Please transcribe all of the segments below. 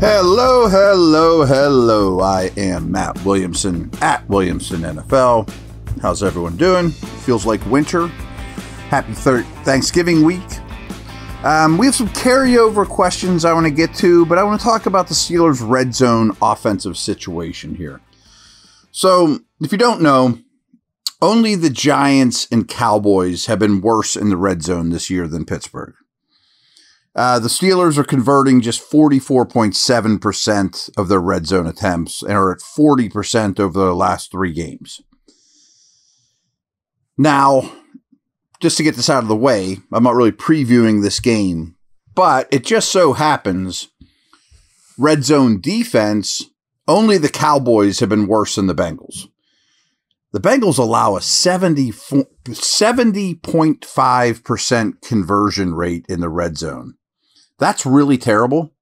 Hello, hello, hello. I am Matt Williamson at Williamson NFL. How's everyone doing? Feels like winter. Happy Thanksgiving week. We have some carryover questions I want to get to, but I want to talk about the Steelers' red zone offensive situation here. So, if you don't know, only the Giants and Cowboys have been worse in the red zone this year than Pittsburgh. The Steelers are converting just 44.7% of their red zone attempts and are at 40% over the last 3 games. Now, just to get this out of the way, I'm not really previewing this game, but it just so happens red zone defense, only the Cowboys have been worse than the Bengals. The Bengals allow a 70.5% conversion rate in the red zone. That's really terrible.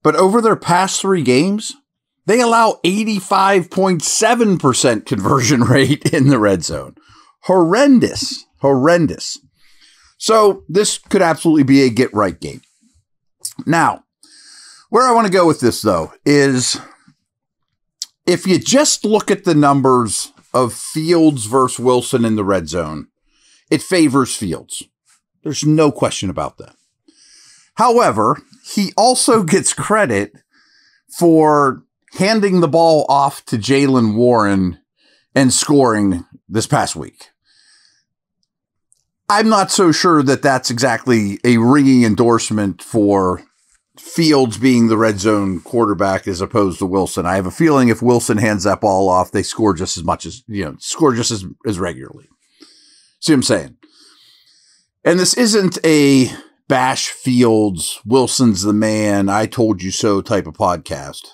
But over their past 3 games, they allow 85.7% conversion rate in the red zone. Horrendous. So this could absolutely be a get-right game. Now, where I want to go with this, though, is if you just look at the numbers of Fields versus Wilson in the red zone, it favors Fields. There's no question about that. However, he also gets credit for handing the ball off to Jaylen Warren and scoring this past week. I'm not so sure that that's exactly a ringing endorsement for Fields being the red zone quarterback as opposed to Wilson. I have a feeling if Wilson hands that ball off, they score just as much as, score just as regularly. See what I'm saying? And this isn't a bash Fields, Wilson's the man, I told you so type of podcast.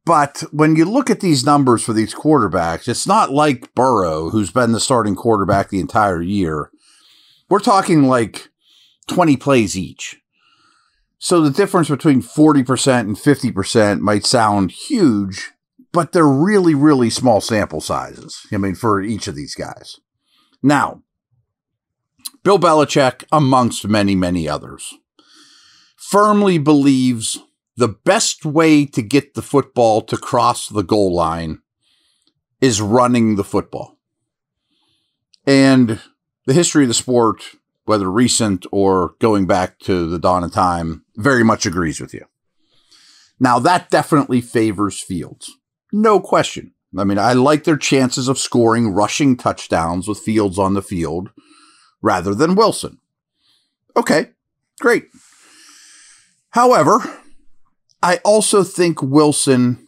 But when you look at these numbers for these quarterbacks, it's not like Burrow, who's been the starting quarterback the entire year. We're talking like 20 plays each. So the difference between 40% and 50% might sound huge, but they're really, really small sample sizes. For each of these guys. Now, Bill Belichick, amongst many, many others, firmly believes the best way to get the football to cross the goal line is running the football. And the history of the sport, whether recent or going back to the dawn of time, very much agrees with you. Now, that definitely favors Fields. No question. I like their chances of scoring rushing touchdowns with Fields on the field rather than Wilson. Okay, great. However, I also think Wilson,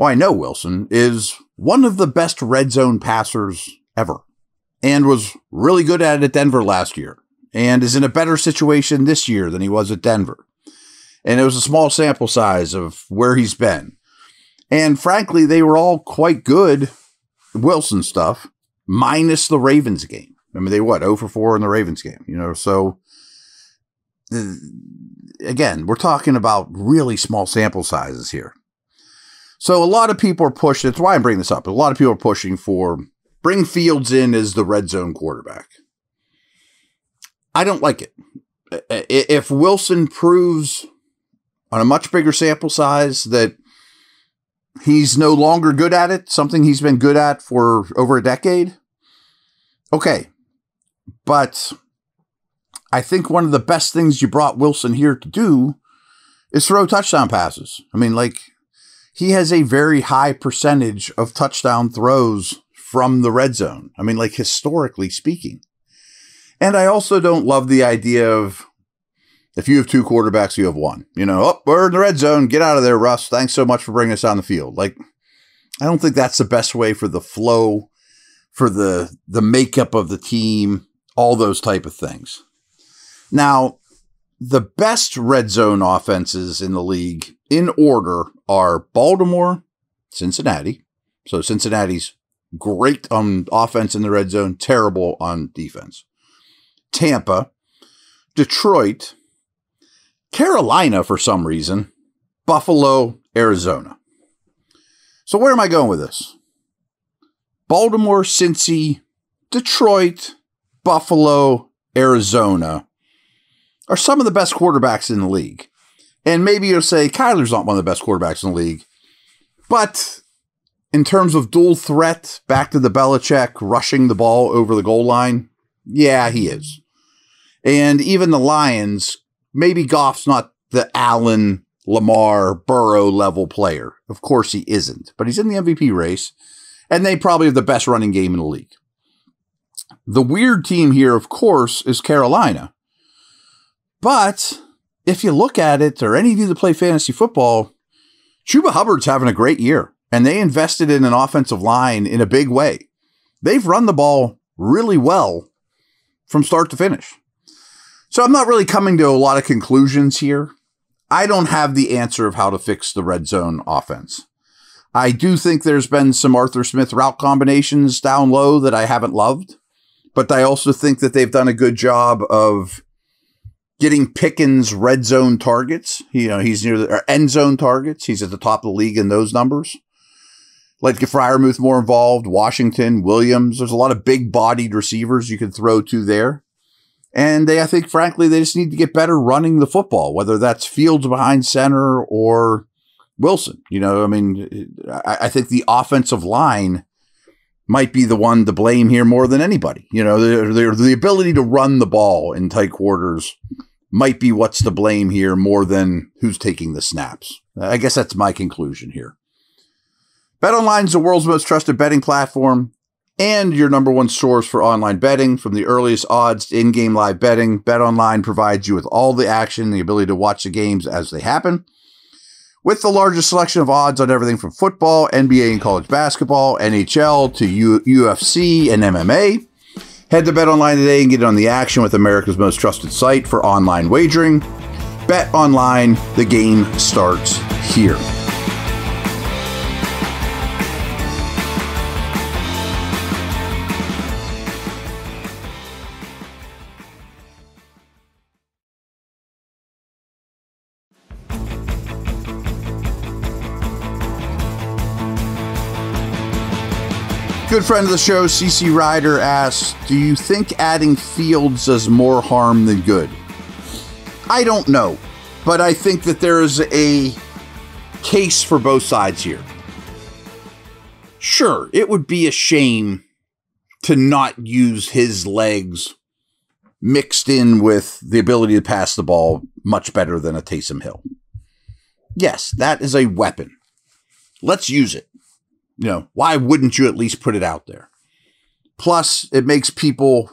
I know Wilson, is one of the best red zone passers ever and was really good at it at Denver last year and is in a better situation this year than he was at Denver. And it was a small sample size of where he's been. And frankly, they were all quite good, Wilson stuff, minus the Ravens game. They 0 for 4 in the Ravens game, so again, we're talking about really small sample sizes here. So a lot of people are pushing, that's why I'm bringing this up. A lot of people are pushing for bring Fields in as the red zone quarterback. I don't like it. If Wilson proves on a much bigger sample size that he's no longer good at it, something he's been good at for over a decade, okay. But I think one of the best things you brought Wilson here to do is throw touchdown passes. He has a very high percentage of touchdown throws from the red zone. Historically speaking. And I also don't love the idea of if you have 2 quarterbacks, you have 1. We're in the red zone. Get out of there, Russ. Thanks so much for bringing us on the field. I don't think that's the best way for the flow, for the makeup of the team, all those type of things. Now, the best red zone offenses in the league in order are Baltimore, Cincinnati. So Cincinnati's great on offense in the red zone, terrible on defense. Tampa, Detroit, Carolina for some reason, Buffalo, Arizona. So where am I going with this? Baltimore, Cincy, Detroit, Buffalo, Arizona are some of the best quarterbacks in the league. And maybe you'll say Kyler's not one of the best quarterbacks in the league. But in terms of dual threat, back to the Belichick, rushing the ball over the goal line, yeah, he is. And even the Lions, maybe Goff's not the Allen, Lamar, Burrow level player. Of course he isn't. But he's in the MVP race. And they probably have the best running game in the league. The weird team here, of course, is Carolina. But if you look at it, or any of you that play fantasy football, Chuba Hubbard's having a great year. And they invested in an offensive line in a big way. They've run the ball really well from start to finish. So I'm not really coming to a lot of conclusions here. I don't have the answer of how to fix the red zone offense. I do think there's been some Arthur Smith route combinations down low that I haven't loved. But I also think that they've done a good job of getting Pickens red zone targets. He's near the end zone targets. He's at the top of the league in those numbers. Let's get Freiermuth more involved. Washington, Williams. There's a lot of big-bodied receivers you can throw to there. And I think, frankly, they just need to get better running the football, whether that's Fields behind center or Wilson. I think the offensive line might be the one to blame here more than anybody. The ability to run the ball in tight quarters might be what's to blame here more than who's taking the snaps. I guess that's my conclusion here. BetOnline is the world's most trusted betting platform and your number one source for online betting. From the earliest odds to in-game live betting, BetOnline provides you with all the action and the ability to watch the games as they happen. With the largest selection of odds on everything from football, NBA and college basketball, NHL to UFC and MMA. Head to BetOnline today and get on the action with America's most trusted site for online wagering. BetOnline, the game starts here. Good friend of the show, CC Ryder, asks, do you think adding Fields does more harm than good? I don't know, but I think that there is a case for both sides here. Sure, it would be a shame to not use his legs mixed in with the ability to pass the ball much better than a Taysom Hill. Yes, that is a weapon. Let's use it. Why wouldn't you at least put it out there? Plus, it makes people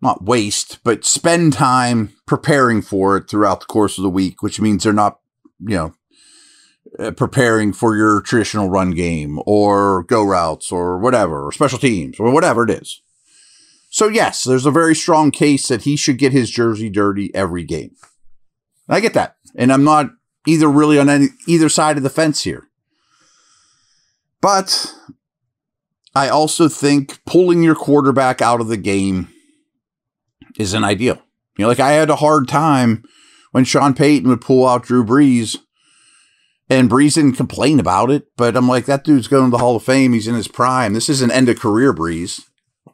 not waste, but spend time preparing for it throughout the course of the week, which means they're not, preparing for your traditional run game or go routes or whatever, or special teams or whatever it is. So yes, there's a very strong case that he should get his jersey dirty every game. I get that. And I'm not really on either side of the fence here. But I also think pulling your quarterback out of the game isn't ideal. I had a hard time when Sean Payton would pull out Drew Brees, and Brees didn't complain about it, but I'm like, that dude's going to the Hall of Fame. He's in his prime. This isn't end of career Brees.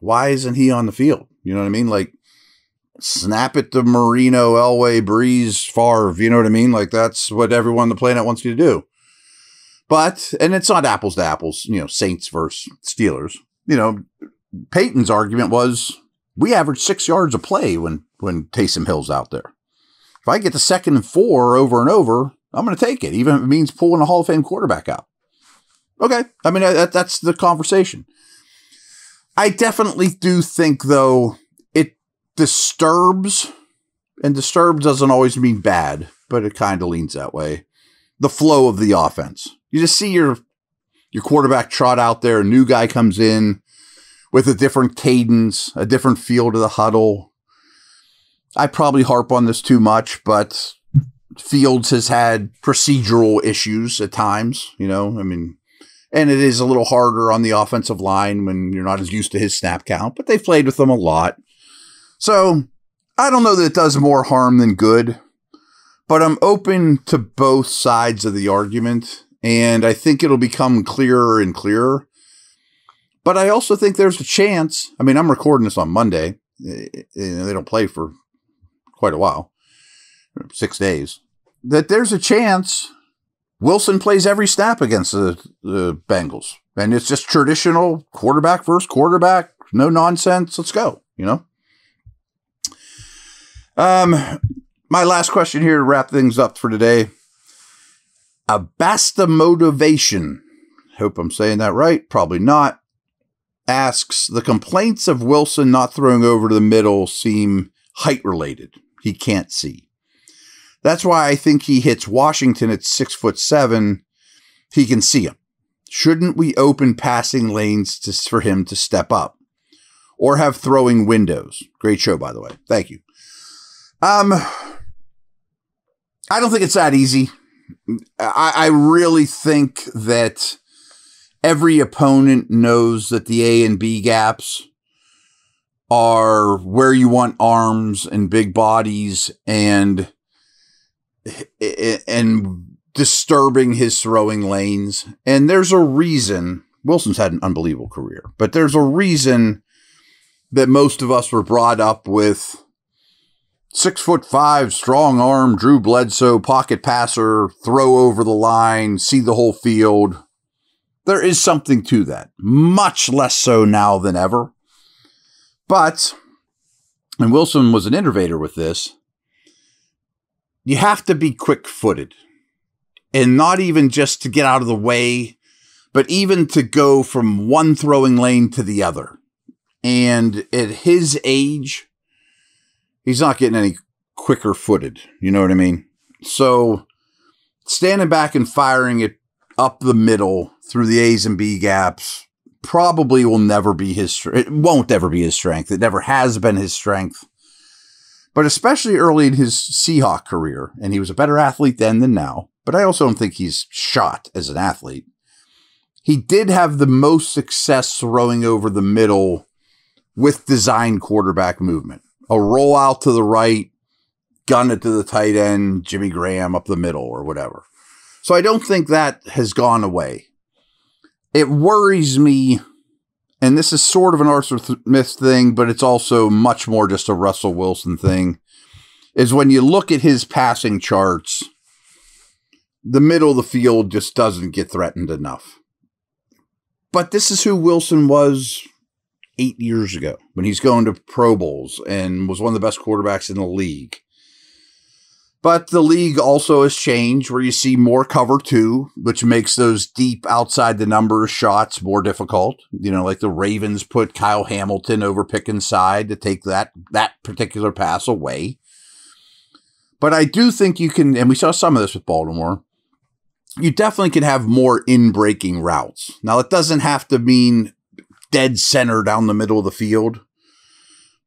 Why isn't he on the field? You know what I mean? Snap it to Marino, Elway, Brees, Favre. You know what I mean? That's what everyone on the planet wants you to do. But, and it's not apples to apples, Saints versus Steelers. Peyton's argument was, we average 6 yards a play when Taysom Hill's out there. If I get to 2nd and 4 over and over, I'm going to take it, even if it means pulling a Hall of Fame quarterback out. Okay. That's the conversation. I definitely do think, though, it disturbs, and disturb doesn't always mean bad, but it kind of leans that way, the flow of the offense. You just see your quarterback trot out there, a new guy comes in with a different cadence, a different feel to the huddle. I probably harp on this too much, but Fields has had procedural issues at times, and it is a little harder on the offensive line when you're not as used to his snap count, but they've played with him a lot. So I don't know that it does more harm than good, but I'm open to both sides of the argument. And I think it'll become clearer and clearer. But I also think there's a chance. I'm recording this on Monday. They don't play for quite a while, 6 days. that there's a chance Wilson plays every snap against the Bengals. And it's just traditional quarterback versus quarterback. No nonsense. Let's go, you know? My last question here to wrap things up for today. Abasta Motivation, hope I'm saying that right, probably not, asks, the complaints of Wilson not throwing over to the middle seem height-related. He can't see. That's why I think he hits Washington at 6'7". He can see him. Shouldn't we open passing lanes for him to step up? Or have throwing windows? Great show, by the way. Thank you. I don't think it's that easy. I really think that every opponent knows that the A and B gaps are where you want arms and big bodies and disturbing his throwing lanes. And there's a reason. Wilson's had an unbelievable career, but there's a reason that most of us were brought up with 6'5", strong arm, Drew Bledsoe, pocket passer, throw over the line, see the whole field. There is something to that. Much less so now than ever. But, and Wilson was an innovator with this, you have to be quick-footed. And not even just to get out of the way, but even to go from one throwing lane to the other. And at his age, he's not getting any quicker footed. You know what I mean? So standing back and firing it up the middle through the A's and B gaps probably will never be his strength. It won't ever be his strength. It never has been his strength. But especially early in his Seahawk career, and he was a better athlete then than now, but I also don't think he's shot as an athlete. He did have the most success throwing over the middle with design quarterback movement. A roll out to the right, gun it to the tight end, Jimmy Graham up the middle or whatever. So I don't think that has gone away. It worries me, and this is sort of an Arthur Smith thing, but it's also much more just a Russell Wilson thing, is when you look at his passing charts, the middle of the field just doesn't get threatened enough. But this is who Wilson was 8 years ago when he's going to Pro Bowls and was one of the best quarterbacks in the league. But the league also has changed where you see more cover two, which makes those deep outside the numbers shots more difficult. You know, like the Ravens put Kyle Hamilton over Pickens' side to take that particular pass away. But I do think you can, and we saw some of this with Baltimore, you definitely can have more in-breaking routes. Now, it doesn't have to mean dead center down the middle of the field,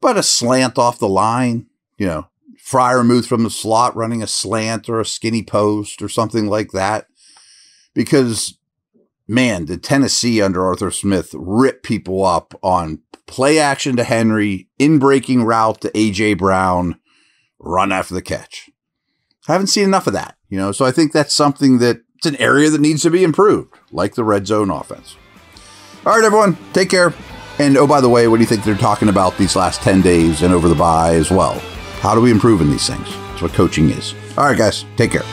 but a slant off the line, you know, Freiermuth from the slot running a slant or a skinny post or something like that. Because, man, did Tennessee under Arthur Smith rip people up on play action to Henry, in-breaking route to A.J. Brown, run after the catch. I haven't seen enough of that, you know, so I think that's something that it's an area that needs to be improved, like the red zone offense. All right, everyone, take care. And, oh, by the way, what do you think they're talking about these last 10 days and over the bye as well? How do we improve in these things? That's what coaching is. All right, guys, take care.